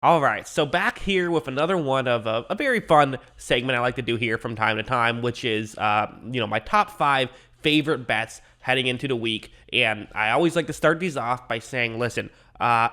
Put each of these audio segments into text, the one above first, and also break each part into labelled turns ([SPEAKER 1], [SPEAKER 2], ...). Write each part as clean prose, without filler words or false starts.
[SPEAKER 1] All right, so back here with another one of a very fun segment I like to do here from time to time, which is, my top 5 favorite bets heading into the week. And I always like to start these off by saying, listen,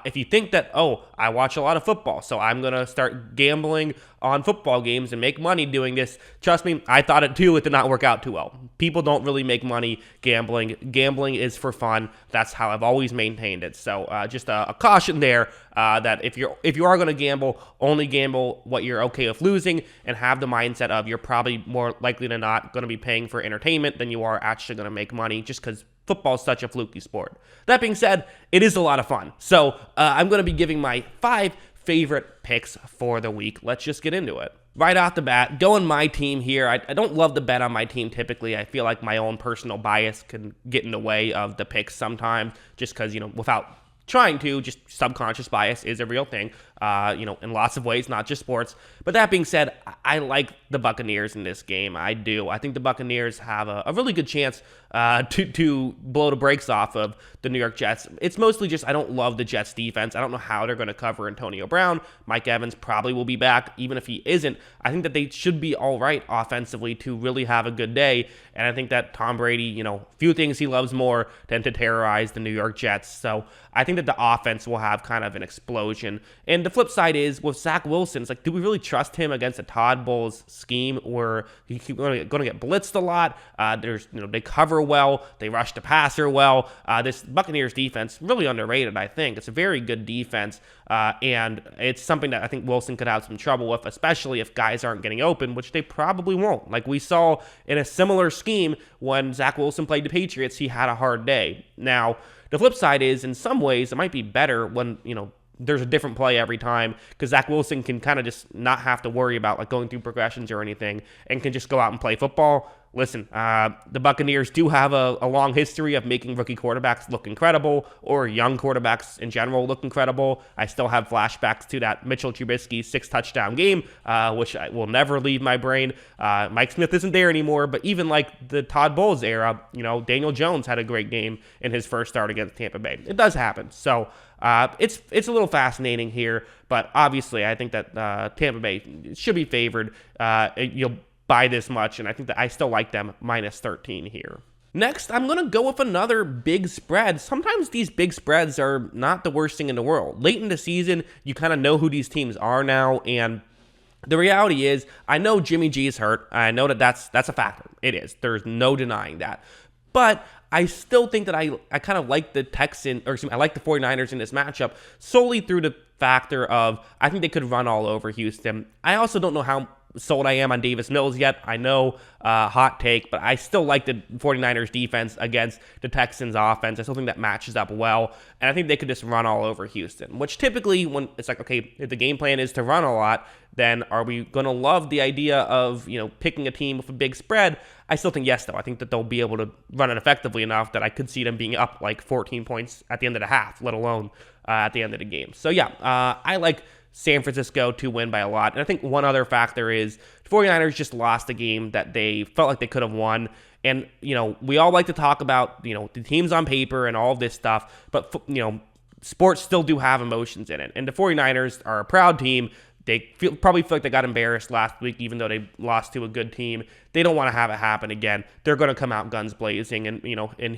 [SPEAKER 1] if you think that, oh, I watch a lot of football, so I'm going to start gambling on football games and make money doing this, trust me, I thought it too. It did not work out too well. People don't really make money gambling. Gambling is for fun. That's how I've always maintained it. So just a caution there that if you are going to gamble, only gamble what you're okay with losing, and have the mindset of you're probably more likely than not going to be paying for entertainment than you are actually going to make money, just because football is such a fluky sport. That being said, it is a lot of fun. So I'm going to be giving my 5 favorite picks for the week. Let's just get into it. Right off the bat, going my team here. I don't love to bet on my team typically. I feel like my own personal bias can get in the way of the picks sometimes, just because, without trying to, just subconscious bias is a real thing, in lots of ways, not just sports. But that being said, I like the Buccaneers in this game. I do. I think the Buccaneers have a really good chance to blow the brakes off of the New York Jets. It's mostly just I don't love the Jets defense. I don't know how they're going to cover Antonio Brown. Mike Evans probably will be back. Even if he isn't, I think that they should be all right offensively to really have a good day. And I think that Tom Brady, few things he loves more than to terrorize the New York Jets. So I think that the offense will have kind of an explosion. And the flip side is with Zach Wilson, it's like, do we really trust him against a Todd Bowles scheme where he's going to get blitzed a lot? They cover well, they rush the passer well. This Buccaneers defense really underrated. I think it's a very good defense, and it's something that I think Wilson could have some trouble with, especially if guys aren't getting open, which they probably won't. Like we saw in a similar scheme when Zach Wilson played the Patriots, he had a hard day. Now, the flip side is, in some ways, it might be better when, there's a different play every time, because Zach Wilson can kind of just not have to worry about like going through progressions or anything and can just go out and play football. Listen, the Buccaneers do have a long history of making rookie quarterbacks look incredible, or young quarterbacks in general look incredible. I still have flashbacks to that Mitchell Trubisky 6-touchdown game, which will never leave my brain. Mike Smith isn't there anymore, but even like the Todd Bowles era, Daniel Jones had a great game in his first start against Tampa Bay. It does happen. So it's a little fascinating here, but obviously I think that Tampa Bay should be favored. You'll by this much, and I think that I still like them minus 13 here. Next, I'm going to go with another big spread. Sometimes these big spreads are not the worst thing in the world. Late in the season, you kind of know who these teams are now, and the reality is, I know Jimmy G is hurt. I know that's a factor. It is. There's no denying that. But I still think that I kind of like the I like the 49ers in this matchup solely through the factor of I think they could run all over Houston. I also don't know how sold I am on Davis Mills yet. I know, hot take, but I still like the 49ers defense against the Texans offense. I still think that matches up well, and I think they could just run all over Houston, which typically when it's like, okay, if the game plan is to run a lot, then are we going to love the idea of, picking a team with a big spread? I still think yes, though. I think that they'll be able to run it effectively enough that I could see them being up like 14 points at the end of the half, let alone at the end of the game. So yeah, I like San Francisco to win by a lot. And I think one other factor is the 49ers just lost a game that they felt like they could have won. And, we all like to talk about, the teams on paper and all of this stuff, but, sports still do have emotions in it. And the 49ers are a proud team. They probably feel like they got embarrassed last week, even though they lost to a good team. They don't want to have it happen again. They're going to come out guns blazing, and in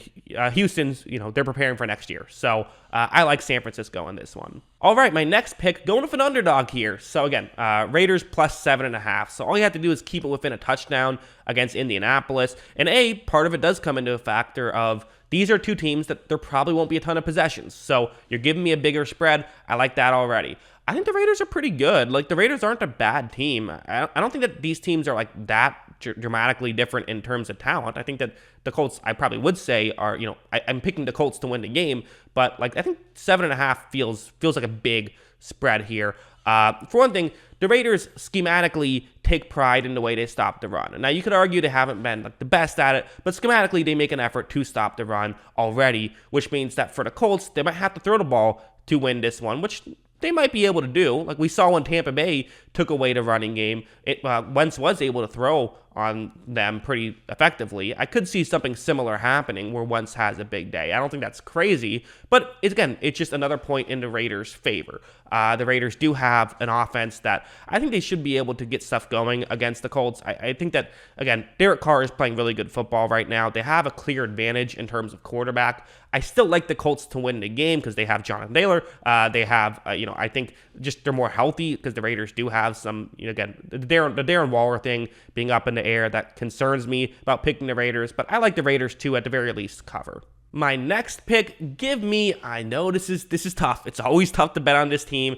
[SPEAKER 1] Houston's, they're preparing for next year. So I like San Francisco in this one. All right, my next pick, going with an underdog here. So again, Raiders plus 7.5. So all you have to do is keep it within a touchdown against Indianapolis. And part of it does come into a factor of these are two teams that there probably won't be a ton of possessions. So you're giving me a bigger spread. I like that already. I think the Raiders are pretty good. Like, the Raiders aren't a bad team. I don't think that these teams are like that dramatically different in terms of talent. I think that the Colts, I probably would say, are, I'm picking the Colts to win the game, but like I think 7.5 feels like a big spread here. For one thing, the Raiders schematically take pride in the way they stop the run. And now you could argue they haven't been like the best at it, but schematically they make an effort to stop the run already, which means that for the Colts, they might have to throw the ball to win this one, which they might be able to do. Like we saw when Tampa Bay took away the running game, Wentz was able to throw on them pretty effectively. I could see something similar happening where Wentz has a big day. I don't think that's crazy, but it's just another point in the Raiders' favor. The Raiders do have an offense that I think they should be able to get stuff going against the Colts. I think that, again, Derek Carr is playing really good football right now. They have a clear advantage in terms of quarterback. I still like the Colts to win the game because they have Jonathan Taylor. They have, I think just they're more healthy because the Raiders do have some, again, the Darren Waller thing being up in the air that concerns me about picking the Raiders, but I like the Raiders to, at the very least, cover. My next pick, I know this is tough. It's always tough to bet on this team.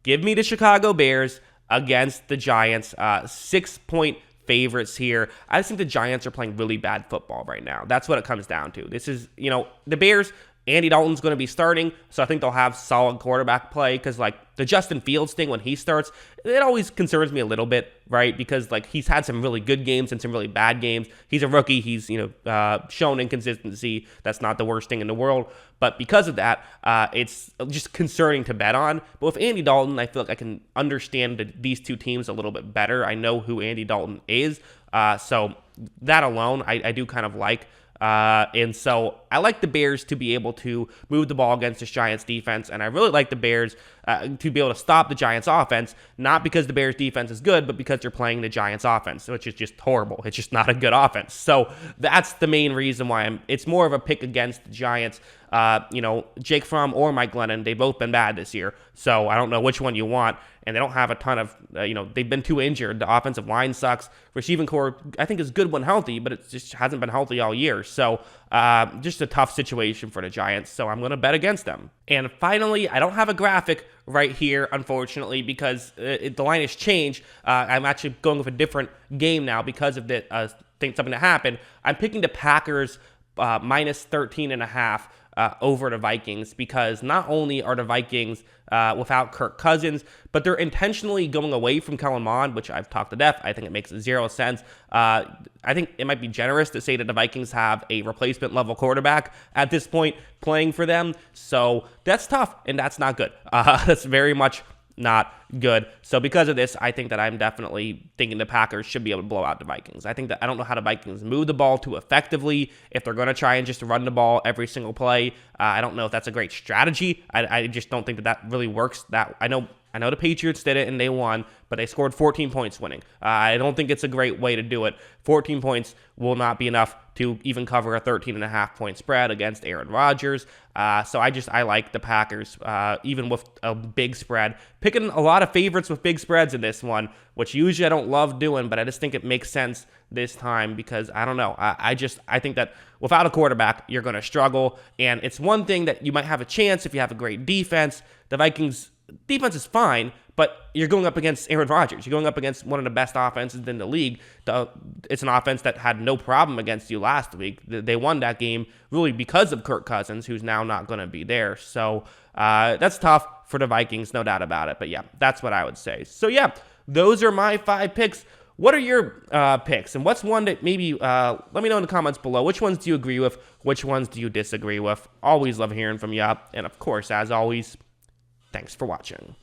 [SPEAKER 1] Give me the Chicago Bears against the Giants. 6-point favorites here. I just think the Giants are playing really bad football right now. That's what it comes down to. This is, the Bears, Andy Dalton's going to be starting, so I think they'll have solid quarterback play because, the Justin Fields thing when he starts, it always concerns me a little bit, right? Because, he's had some really good games and some really bad games. He's a rookie. He's, shown inconsistency. That's not the worst thing in the world. But because of that, it's just concerning to bet on. But with Andy Dalton, I feel like I can understand these two teams a little bit better. I know who Andy Dalton is. So that alone, I do kind of like. And so I like the Bears to be able to move the ball against this Giants defense, and I really like the Bears to be able to stop the Giants offense, not because the Bears defense is good, but because they're playing the Giants offense, which is just horrible. It's just not a good offense. So that's the main reason why it's more of a pick against the Giants. Jake Fromm or Mike Glennon, they've both been bad this year, so I don't know which one you want. And they don't have a ton of, they've been too injured. The offensive line sucks. Receiving core, I think, is good when healthy, but it just hasn't been healthy all year. So just a tough situation for the Giants. So I'm going to bet against them. And finally, I don't have a graphic right here, unfortunately, because the line has changed. I'm actually going with a different game now because of the think something that happened. I'm picking the Packers minus 13.5. Over the Vikings, because not only are the Vikings without Kirk Cousins, but they're intentionally going away from Kellen Mond, which I've talked to death. I think it makes zero sense. I think it might be generous to say that the Vikings have a replacement level quarterback at this point playing for them. So that's tough, and that's not good. That's very much not good. So because of this, I think that I'm definitely thinking the Packers should be able to blow out the Vikings. I think that I don't know how the Vikings move the ball too effectively. If they're going to try and just run the ball every single play, I don't know if that's a great strategy. I just don't think that really works. I know the Patriots did it and they won, but they scored 14 points winning. I don't think it's a great way to do it. 14 points will not be enough to even cover a 13.5-point spread against Aaron Rodgers. So I like the Packers, even with a big spread. Picking a lot of favorites with big spreads in this one, which usually I don't love doing, but I just think it makes sense this time because I don't know. I think that without a quarterback, you're going to struggle. And it's one thing that you might have a chance if you have a great defense. The Vikings defense is fine, but you're going up against Aaron Rodgers. You're going up against one of the best offenses in the league. It's an offense that had no problem against you last week. They won that game really because of Kirk Cousins, who's now not going to be there. So that's tough for the Vikings, no doubt about it. But yeah, that's what I would say. So yeah, those are my 5 picks. What are your picks? And what's one that maybe, let me know in the comments below. Which ones do you agree with? Which ones do you disagree with? Always love hearing from you. And of course, as always, thanks for watching.